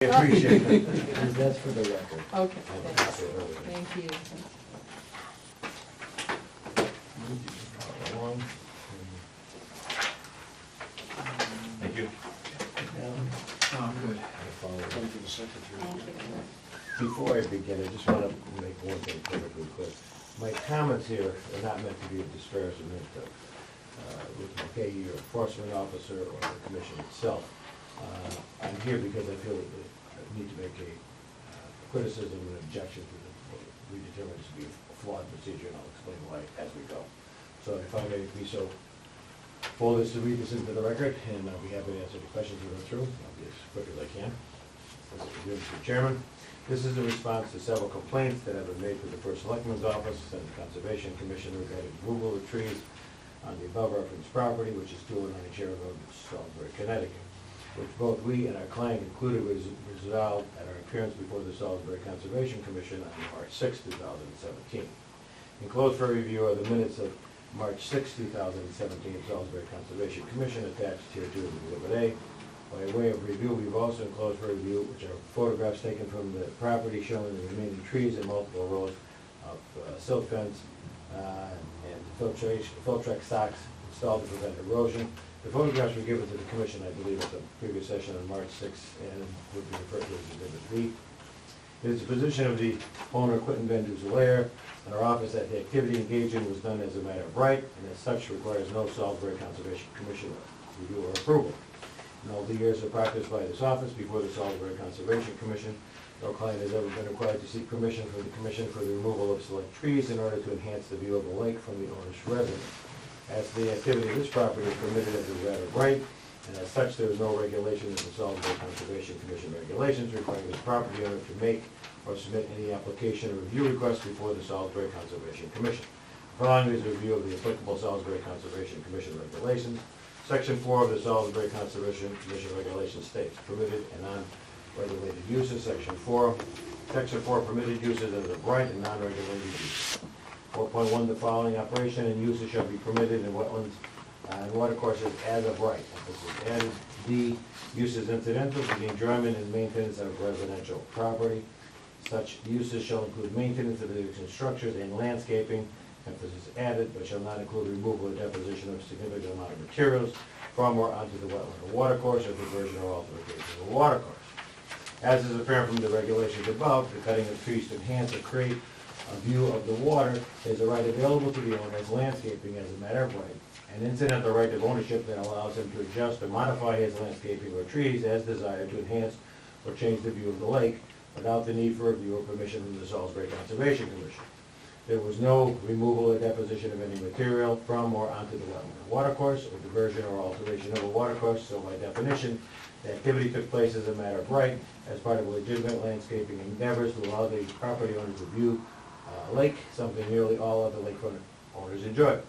I appreciate it. That's for the record. Okay, thank you. Thank you. Oh, good. Thank you, the secretary. Thank you. Before I begin, I just want to make one thing perfectly clear. My comments here are not meant to be a disparagement of Ricky, your enforcement officer, or the commission itself. I'm here because I feel that I need to make a criticism and objection to what we determine to be a flawed procedure, and I'll explain why as we go. So if I may be so bold as to read this into the record, and I'll be happy to answer the questions we go through. I'll be as quick as I can. Mr. Chairman, this is a response to several complaints that have been made to the First Selectman's Office and the Conservation Commission regarding removal of trees on the above referenced property, which is 209 Sharon Road, Salisbury, Connecticut, which both we and our client included was resolved at our appearance before the Salisbury Conservation Commission on March 6, 2017. Enclosed for review are the minutes of March 6, 2017 Salisbury Conservation Commission attached here to Exhibit A. By way of review, we've also enclosed for review, which are photographs taken from the property showing the remaining trees and multiple rows of silt fence and filtrate stocks installed to prevent erosion. The photographs were given to the commission, I believe, at the previous session on March 6th, and would be referred to as Exhibit B. It is the position of the owner, Quentin Van Duzelaire, in our office that the activity engaged in was done as a matter of right, and as such requires no Salisbury Conservation Commission review or approval. In all the years of practice by this office before the Salisbury Conservation Commission, no client has ever been required to seek permission from the commission for the removal of select trees in order to enhance the view of the lake from the owner's residence. As the activity of this property is permitted as a matter of right, and as such there is no regulation in the Salisbury Conservation Commission regulations requiring the property owner to make or submit any application or review request before the Salisbury Conservation Commission. Following is a review of the applicable Salisbury Conservation Commission regulations. Section 4 of the Salisbury Conservation Commission regulations states permitted and non-regulated uses. Section 4, permitted uses as of right and non-regulated uses. 4.1, the following operation and uses shall be permitted in wetlands and watercourses as of right. This is added. D, uses incidental to the enjoyment and maintenance of residential property. Such uses shall include maintenance of existing structures and landscaping, emphasis added, but shall not include removal or deposition of significant amount of materials from or onto the wetland or watercourse, or diversion or alteration of the watercourse. As is apparent from the regulations above, the cutting of trees to enhance or create a view of the water is a right available to the owner as landscaping as a matter of right, an incidental right of ownership that allows him to adjust or modify his landscaping or trees as desired to enhance or change the view of the lake without the need for review or permission from the Salisbury Conservation Commission. There was no removal or deposition of any material from or onto the wetland or watercourse, or diversion or alteration of a watercourse, so by definition, the activity took place as a matter of right, as part of legitimate landscaping endeavors to allow the property owner to view a lake, something nearly all other lakefront owners enjoy.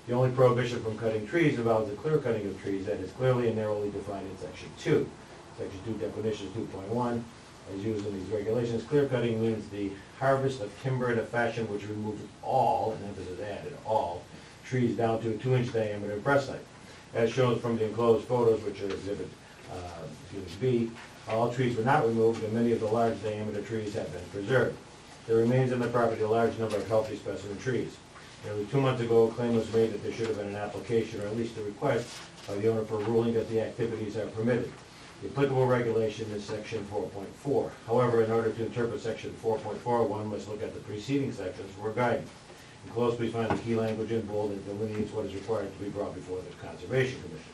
The only prohibition from cutting trees involves the clear cutting of trees that is clearly and narrowly defined in Section 2. Section 2 definitions 2.1. As used in these regulations, clear cutting means the harvest of timber in a fashion which removes all, and emphasis added, all, trees down to a 2-inch diameter breast height. As shown from the enclosed photos, which are Exhibit B, all trees were not removed, and many of the large diameter trees have been preserved. There remains on the property a large number of healthy specimen trees. Nearly 2 months ago, a claim was made that there should have been an application, or at least a request, by the owner for a ruling that the activities are permitted. The applicable regulation is Section 4.4. However, in order to interpret Section 4.4, one must look at the preceding sections for guidance. Enclosed, we find the key language in bold that delineates what is required to be brought before the Conservation Commission.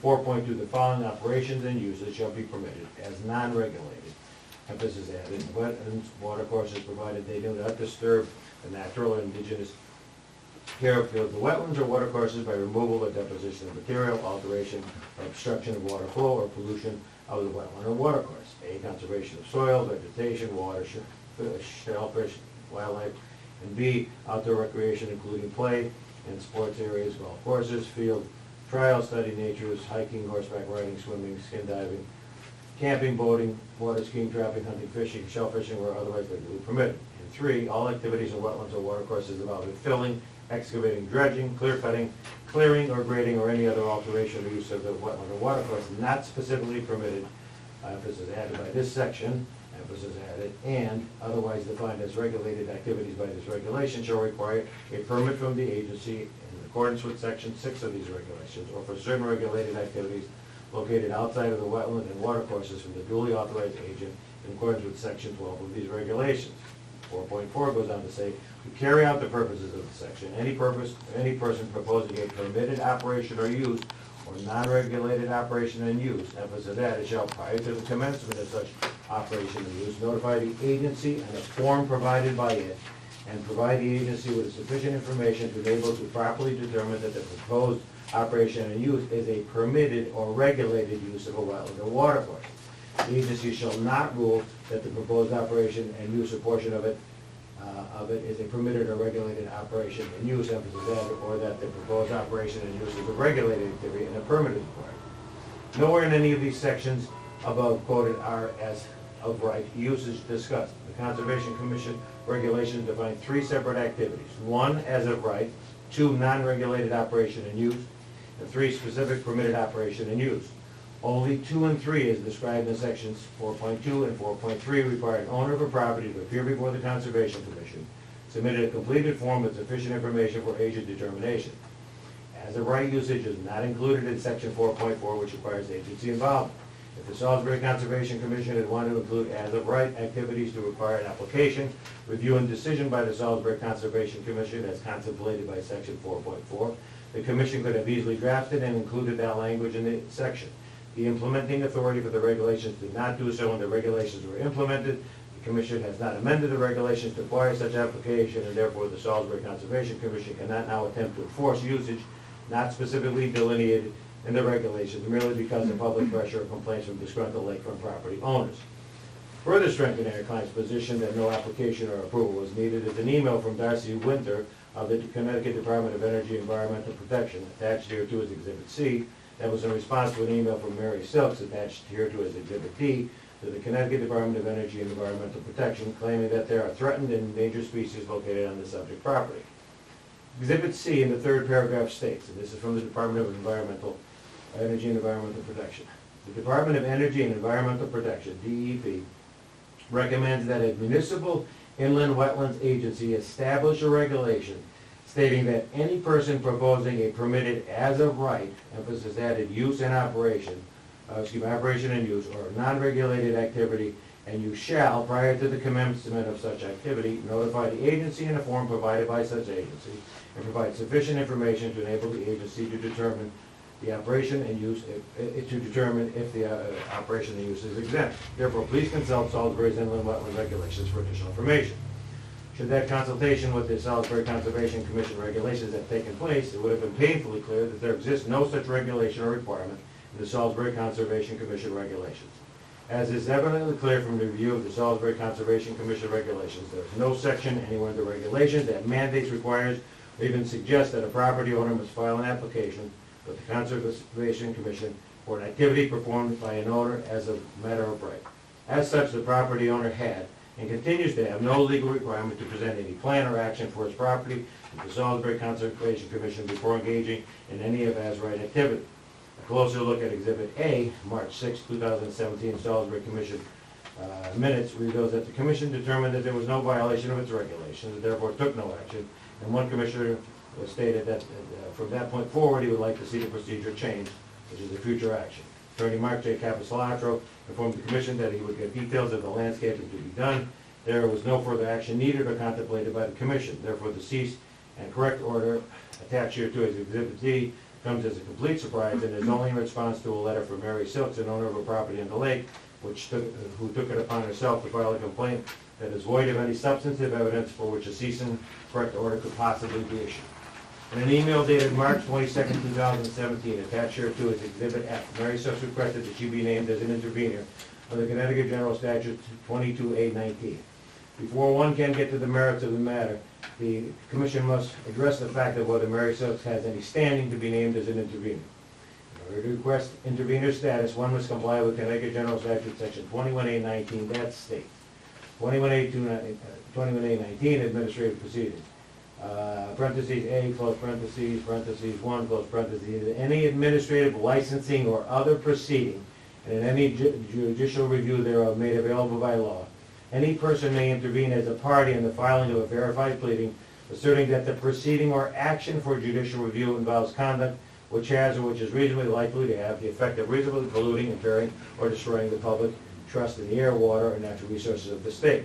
4.2, the following operations and uses shall be permitted as non-regulated. Emphasis added, wetlands, watercourses, provided they do not disturb the natural or indigenous character of the wetlands or watercourses by removal or deposition of material, alteration, or obstruction of water flow or pollution of the wetland or watercourse. A, conservation of soil, vegetation, water, shellfish, wildlife. And B, outdoor recreation including play and sports areas, golf courses, field trials, study natures, hiking, horseback riding, swimming, skin diving, camping, boating, water skiing, trapping, hunting, fishing, shellfishing, or otherwise legally permitted. And 3, all activities in wetlands or watercourses involving filling, excavating, dredging, clear cutting, clearing or grading, or any other alteration or use of the wetland or watercourse not specifically permitted emphasis added by this section, emphasis added, and otherwise defined as regulated activities by this regulation shall require a permit from the agency in accordance with section 6 of these regulations, or for certain regulated activities located outside of the wetland and watercourses from the duly authorized agent in accordance with section 12 of these regulations. 4.4 goes on to say, to carry out the purposes of the section, any person proposing a permitted operation or use or non-regulated operation and use, emphasis added, shall prior to the commencement of such operation and use notify the agency in a form provided by it and provide the agency with sufficient information to enable it to properly determine that the proposed operation and use is a permitted or regulated use of a wetland or watercourse. The agency shall not rule that the proposed operation and use or portion of it is a permitted or regulated operation and use, emphasis added, or that the proposed operation and use is a regulated activity and a permitted requirement. Nowhere in any of these sections above quoted are as of right usage discussed. The Conservation Commission regulations define 3 separate activities. 1, as of right; 2, non-regulated operation and use; and 3, specific permitted operation and use. Only 2 and 3, as described in sections 4.2 and 4.3, require an owner of a property to appear before the Conservation Commission, submit a completed form with sufficient information for agent determination. As of right usage is not included in section 4.4, which requires agency involvement. If the Salisbury Conservation Commission had wanted to include as of right activities to require an application, review and decision by the Salisbury Conservation Commission as contemplated by section 4.4, the Commission could have easily drafted and included that language in the section. The implementing authority for the regulations did not do so when the regulations were implemented. The Commission has not amended the regulations to require such application, and therefore the Salisbury Conservation Commission cannot now attempt to enforce usage not specifically delineated in the regulations merely because of public pressure or complaints from disgruntled lakefront property owners. Further strengthening our client's position that no application or approval was needed is an email from Darcy Winter of the Connecticut Department of Energy and Environmental Protection, attached here to as Exhibit C, that was in response to an email from Mary Silks, attached here to as Exhibit D, to the Connecticut Department of Energy and Environmental Protection, claiming that there are threatened and endangered species located on the subject property. Exhibit C in the 3rd paragraph states, and this is from the Department of Energy and Environmental Protection. The Department of Energy and Environmental Protection, DEP, recommends that a municipal inland wetlands agency establish a regulation stating that any person proposing a permitted as of right, emphasis added, use and operation and use, or non-regulated activity, and you shall, prior to the commencement of such activity, notify the agency in a form provided by such agency, and provide sufficient information to enable the agency to determine the operation and use, to determine if the operation and use is exempt. Therefore, please consult Salisbury's inland wetland regulations for additional information. Should that consultation with the Salisbury Conservation Commission regulations have taken place, it would have been painfully clear that there exists no such regulation or requirement in the Salisbury Conservation Commission regulations. As is evidently clear from the review of the Salisbury Conservation Commission regulations, there is no section anywhere in the regulations that mandates, requires, or even suggests that a property owner must file an application with the Conservation Commission for an activity performed by an owner as a matter of right. As such, the property owner had and continues to have no legal requirement to present any plan or action for his property to the Salisbury Conservation Commission before engaging in any of as-right activity. A closer look at Exhibit A, March 6, 2017, Salisbury Commission minutes reveals that the Commission determined that there was no violation of its regulations and therefore took no action, and one commissioner stated that from that point forward he would like to see the procedure changed, which is a future action. Attorney Mark J. Capisolantro informed the Commission that he would get details of the landscaping to be done. There was no further action needed or contemplated by the Commission. Therefore, the cease and correct order attached here to as Exhibit D comes as a complete surprise and is only in response to a letter from Mary Silks, an owner of a property on the lake, who took it upon herself to file a complaint that is void of any substantive evidence for which a cease and correct order could possibly be issued. In an email dated March 22, 2017, attached here to is Exhibit F, Mary Silks requested that she be named as an intervener under Connecticut General Statute 22A19. Before one can get to the merits of the matter, the Commission must address the fact of whether Mary Silks has any standing to be named as an intervener. In order to request intervener status, one must comply with Connecticut General Statute Section 21A19, that states 21A19, Administrative Proceedings. Parentheses A, close parentheses, parentheses 1, close parentheses, any administrative licensing or other proceeding and in any judicial review thereof made available by law, any person may intervene as a party in the filing of a verified pleading, asserting that the proceeding or action for judicial review involves conduct which has or which is reasonably likely to have the effect of reasonably polluting, impairing, or destroying the public trust in the air, water, or natural resources of the state.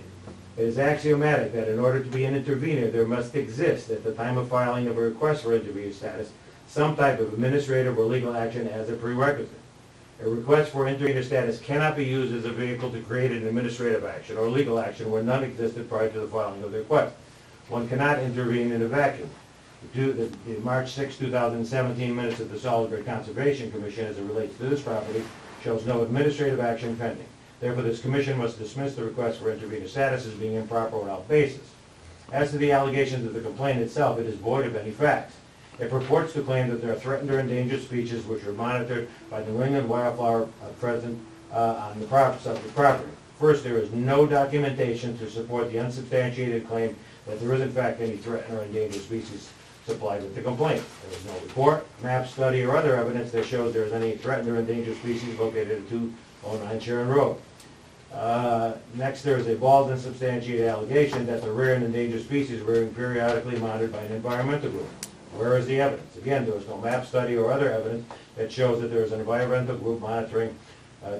It is axiomatic that in order to be an intervener, there must exist, at the time of filing of a request for intervenor status, some type of administrative or legal action as a prerequisite. A request for intervenor status cannot be used as a vehicle to create an administrative action or legal action where none existed prior to the filing of the request. One cannot intervene in a vacuum. The March 6, 2017 minutes of the Salisbury Conservation Commission as it relates to this property shows no administrative action pending. Therefore, this commission must dismiss the request for intervenor status as being improper without basis. As to the allegations of the complaint itself, it is void of any facts. It purports to claim that there are threatened or endangered species which are monitored by the New England wildflower present on the subject property. First, there is no documentation to support the unsubstantiated claim that there is in fact any threatened or endangered species supplied with the complaint. There is no report, map, study, or other evidence that shows there is any threatened or endangered species located at 209 Sharon Road. Next, there is a bald and substantiated allegation that the rare and endangered species are being periodically monitored by an environmental group. Where is the evidence? Again, there is no map, study, or other evidence that shows that there is an environmental group monitoring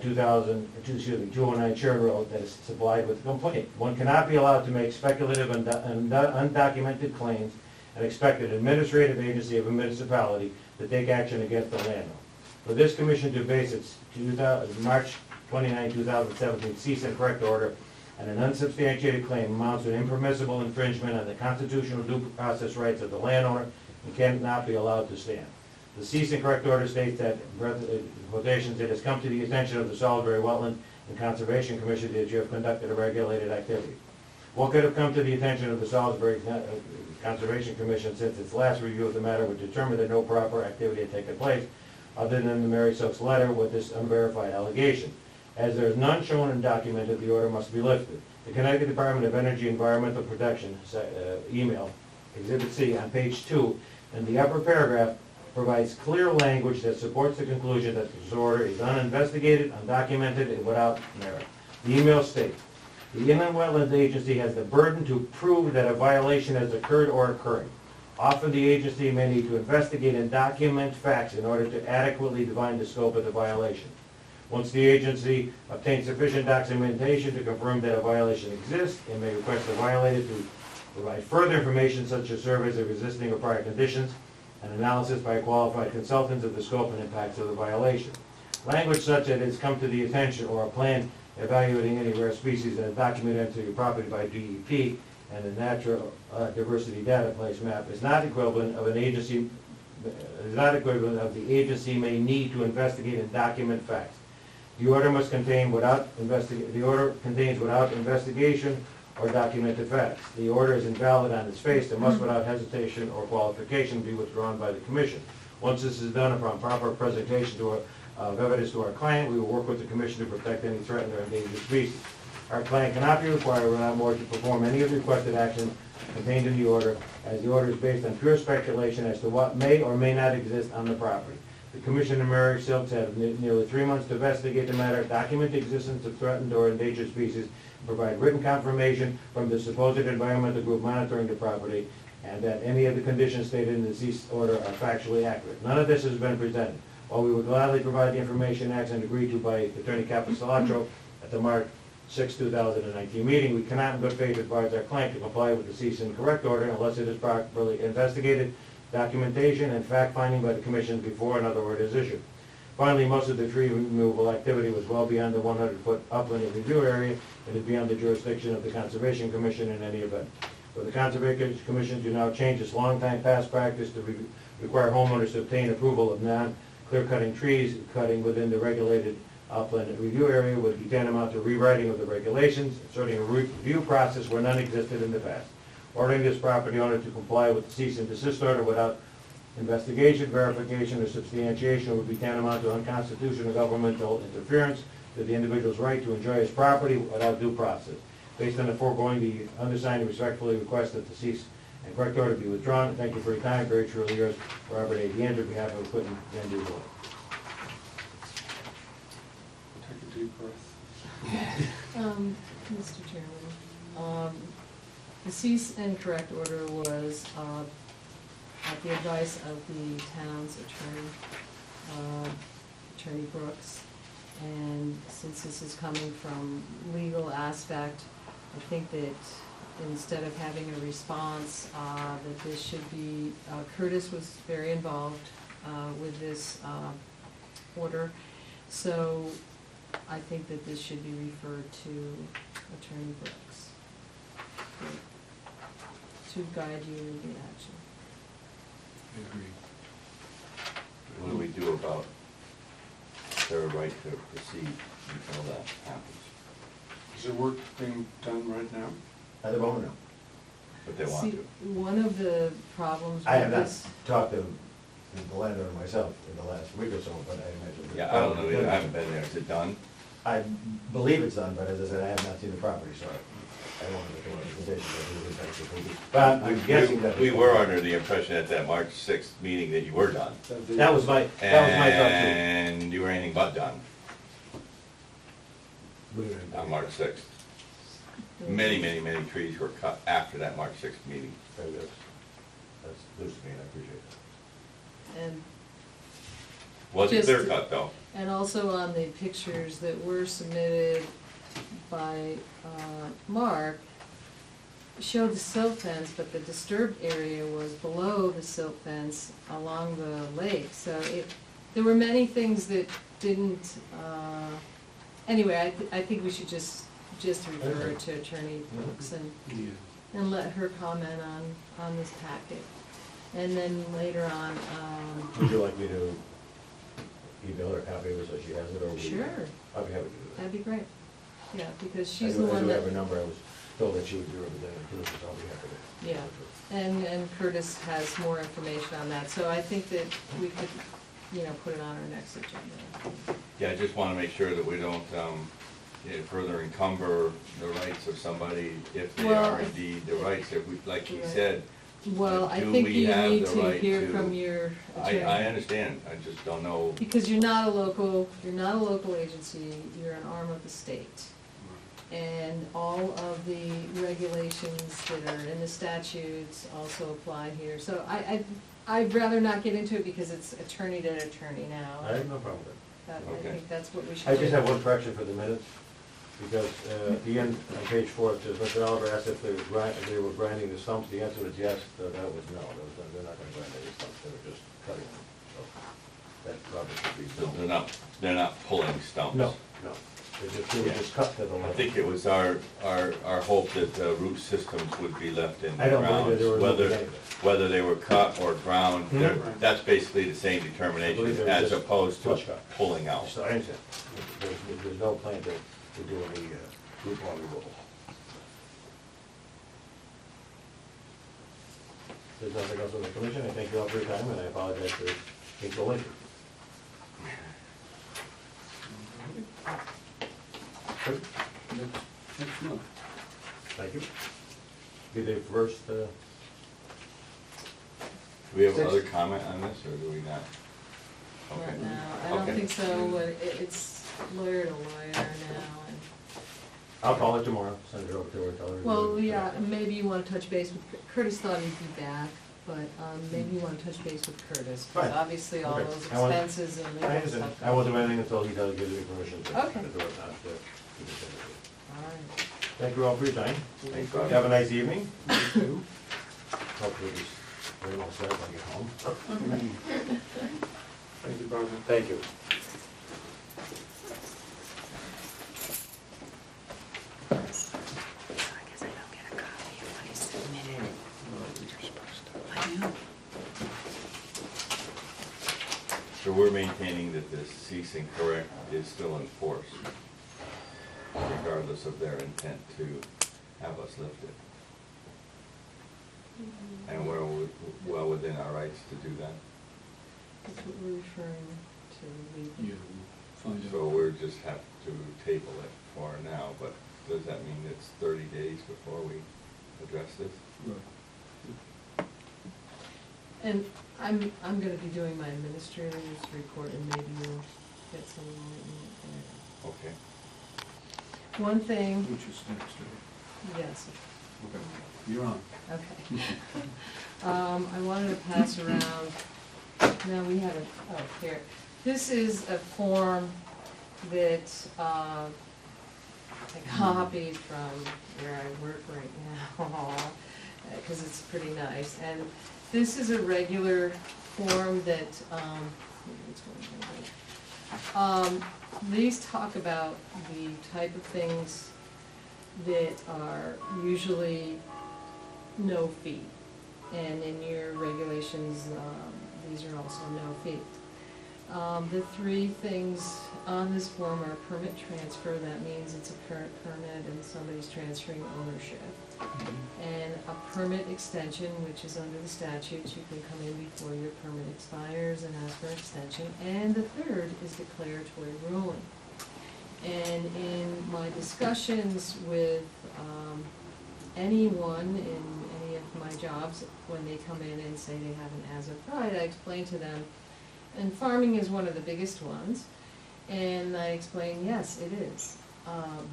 209 Sharon Road that is supplied with the complaint. One cannot be allowed to make speculative and undocumented claims and expect an administrative agency of a municipality to take action against the landowner. For this commission to base its March 29, 2017 cease and correct order and an unsubstantiated claim amounts to an impermissible infringement on the constitutional due process rights of the landowner and cannot be allowed to stand. The cease and correct order states that, in quotations, it has come to the attention of the Salisbury Wetland and Conservation Commission that you have conducted a regulated activity. What could have come to the attention of the Salisbury Conservation Commission since its last review of the matter would determine that no proper activity had taken place other than the Mary Soaks letter with this unverified allegation. As there is none shown and documented, the order must be lifted. The Connecticut Department of Energy Environmental Protection email, Exhibit C, on page 2, in the upper paragraph, provides clear language that supports the conclusion that this order is uninvestigated, undocumented, and without merit. The email states, the Inland Wetlands Agency has the burden to prove that a violation has occurred or occurring. Often the agency may need to investigate and document facts in order to adequately define the scope of the violation. Once the agency obtains sufficient documentation to confirm that a violation exists, it may request the violator to provide further information such as surveys of existing or prior conditions, and analysis by qualified consultants of the scope and impacts of the violation. Language such that has come to the attention or a plan evaluating any rare species that is documented to your property by DEP and the Natural Diversity Database map is not equivalent of the agency may need to investigate and document facts. The order must contain contains without investigation or documented facts. The order is invalid on its face and must without hesitation or qualification be withdrawn by the Commission. Once this is done upon proper presentation of evidence to our client, we will work with the Commission to protect any threatened or endangered species. Our client cannot be required without more to perform any of the requested actions contained in the order, as the order is based on pure speculation as to what may or may not exist on the property. The Commission and Mary Silks have nearly 3 months to investigate the matter, document the existence of threatened or endangered species, and provide written confirmation from the supposed environmental group monitoring the property, and that any of the conditions stated in the cease order are factually accurate. None of this has been presented. While we would gladly provide the information asked and agreed to by Attorney Capistrano at the March 6, 2019 meeting, we cannot in good faith advise our client to comply with the cease and correct order unless it is properly investigated, documentation, and fact-finding by the Commission before another order is issued. Finally, most of the tree removal activity was well beyond the 100-foot upland review area and is beyond the jurisdiction of the Conservation Commission in any event. For the Conservation Commission to now change its long-time past practice to require homeowners to obtain approval of non-clear-cutting trees cutting within the regulated upland review area would be tantamount to rewriting of the regulations, inserting a review process where none existed in the past. Ordering this property owner to comply with the cease and desist order without investigation, verification, or substantiation would be tantamount to unconstitutional governmental interference with the individual's right to enjoy his property without due process. Based on the foregoing, the undersigned respectfully request that the cease and correct order be withdrawn. Thank you for your time. Very truly yours, Robert A. DeAndre, on behalf of Quinton and Dubois. Mr. Chairman, the cease and correct order was, at the advice of the town's attorney, Attorney Brooks. And since this is coming from legal aspect, I think that instead of having a response, that this should be, Curtis was very involved, with this, order. So I think that this should be referred to Attorney Brooks to guide you in the action. I agree. What do we do about their right to proceed until that happens? Is the work being done right now? At the moment, no. But they want See, to. one of the problems I have with not this, talked to the landowner myself in the last week or so, but I imagine. Yeah, I don't know either, I haven't been there, is it done? I believe it's done, but as I said, I have not seen the property, so I don't want to make a recommendation that it was actually complete. But I'm guessing that. We were under the impression at that March sixth meeting that you were done. That was my thought And you were anything but done too. on March sixth. Many, many, many trees were cut after that March sixth meeting. That's news to me, and I appreciate it. and Wasn't Just- clear cut though. And also on the pictures that were submitted by Mark, showed the silt fence, but the disturbed area was below the silt fence along the lake. So there were many things that didn't, anyway, I think we should just refer it to Attorney Brooks and let her comment on this packet. And then later on, Would you like me to email her a copy of it so she has it, or? Sure. I'd be happy to do that. that'd be great. Yeah, because I she's do- the one I do that. have her number, I was told that she would be representing Curtis, so I'll be happy to. Yeah, and Curtis has more information on that, so I think that we could, put it on our next agenda. Yeah, I just wanna make sure that we don't, further encumber the rights of somebody if they Well, are indeed the rights, if we, like you Right. said. Well, I Do think we you have need the to right hear to- from your I attorney. understand, I just don't know. Because you're not a local agency, you're an arm of the state. And all of the regulations that are in the statutes also apply here. So I'd rather not get into it because it's attorney to attorney now. I have no problem with it. I Okay. think that's what we should I do. just have one correction for the minutes, because at the end, on page 4, it says, Mr. Oliver asked if they were grinding the stumps. The answer was yes, that was no. They're not gonna grind any stumps, they were just cutting them. So that probably should be. So they're not pulling stumps. No, they were just cut to the I level. think it was our hope that the root systems would be left in the I don't believe that grounds, there was whether, anything. whether they were cut or ground, they're- Mhm. that's basically the same I believe determination they were as just opposed to flush cut. pulling out. So I understand. There's no plan to do any root ball removal. There's nothing else on the commission. I thank you all for your time, and I apologize for being so late. Good. Next month. Thank you. Be the first, Do we have Six. other comment on this, or do we not? Okay. Not now, I don't Okay. think so, but it's lawyer to lawyer now, and, I'll call her tomorrow, send her over to her and tell her. well, yeah, maybe you wanna touch base with, Curtis thought he'd be back, but, maybe you wanna touch base with Curtis, because Fine. obviously all Okay. those I want- expenses and I legal understand. stuff. I won't do anything until he does give me permission to Okay. do it, not to keep it secret. All right. Thank you all for your time. Thanks, Bob. Have a nice evening. Hopefully this rain will start when I get home. Thank you, Barbara. Thank you. I guess I don't get a copy of what he submitted. I know. So we're maintaining that this cease and correct is still in force, regardless of their intent to have us lift it. And we're well within our rights to do that. That's what we're referring to, legal. You find So out. we're just have to table it for now, but does that mean it's 30 days before we address this? Right. And I'm gonna be doing my administrator's report, and maybe you'll get some enlightenment there. Okay. One thing, Which is next, right? yes, Okay, you're on. okay. I wanted to pass around, no, we have it, oh, here. This is a form that, I copied from where I work right now, because it's pretty nice. And this is a regular form that, these talk about the type of things that are usually no fee. And in your regulations, these are also no fee. The three things on this form are permit transfer, that means it's a current permit and somebody's transferring ownership. And a permit extension, which is under the statutes, you can come in before your permit expires and ask for an extension. And the third is declaratory ruling. And in my discussions with anyone in any of my jobs, when they come in and say they have an as-of-right, I explain to them, and farming is one of the biggest ones, and I explain, yes, it is.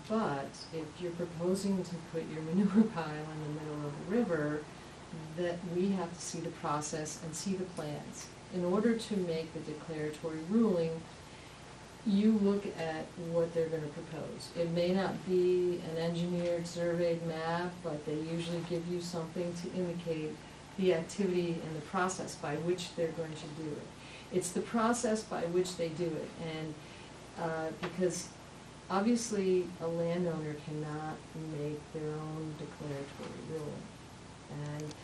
But if you're proposing to put your manure pile in the middle of the river, that we have to see the process and see the plans. In order to make the declaratory ruling, you look at what they're gonna propose. It may not be an engineered, surveyed map, but they usually give you something to indicate the activity and the process by which they're going to do it. It's the process by which they do it, and because obviously a landowner cannot make their own declaratory ruling. And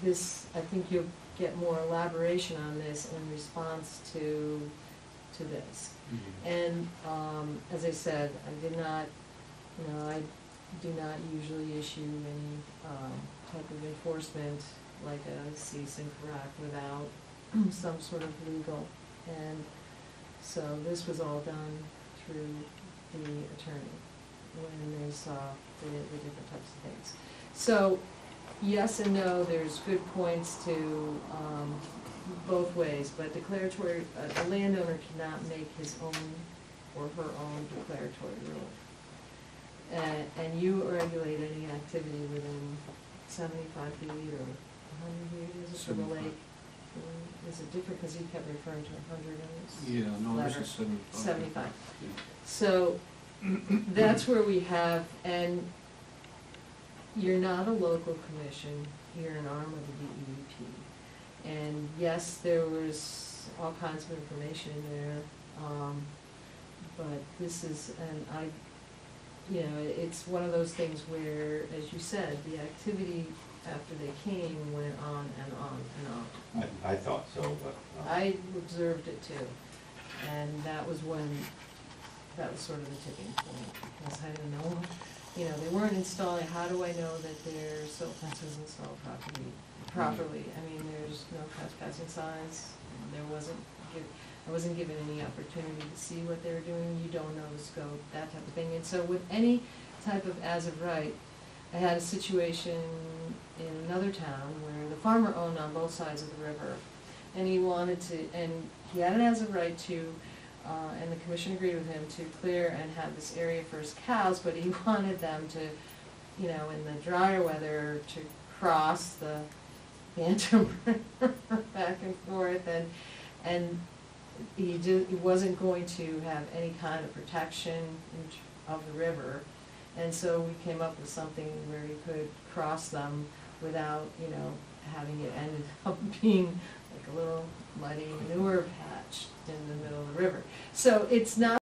this, I think you'll get more elaboration on this in response to this. And as I said, I did not, I do not usually issue any type of enforcement like a cease and correct without some sort of legal. And so this was all done through the attorney when they saw the different types of things. So yes and no, there's good points to both ways, but declaratory, a landowner cannot make his own or her own declaratory ruling. And you regulate any activity within 75 feet or 100 feet, is it for the 75. lake? Is it different, because you kept referring to 100 in this Yeah, no, this letter? is 75. 75. Yeah. So that's where we have, and you're not a local commission, you're an arm of the DEP. And yes, there was all kinds of information in there, but this is, and it's one of those things where, as you said, the activity after they came went on and on and on. I thought so, but. I observed it too, and that was sort of the tipping point, because I didn't know, they weren't installing, how do I know that their silt fence is installed properly? I mean, there's no trespassing signs, I wasn't given any opportunity to see what they were doing, you don't know the scope, that type of thing. And so with any type of as-of-right, I had a situation in another town where the farmer owned on both sides of the river, and he wanted to, and he had an as-of-right to, and the commission agreed with him to clear and have this area for his cows, but he wanted them to, in the drier weather, to cross the Phantom River back and forth, and he wasn't going to have any kind of protection of the river. And so we came up with something where you could cross them without, having it ended up being like a little muddy manure patch in the middle of the river. So it's not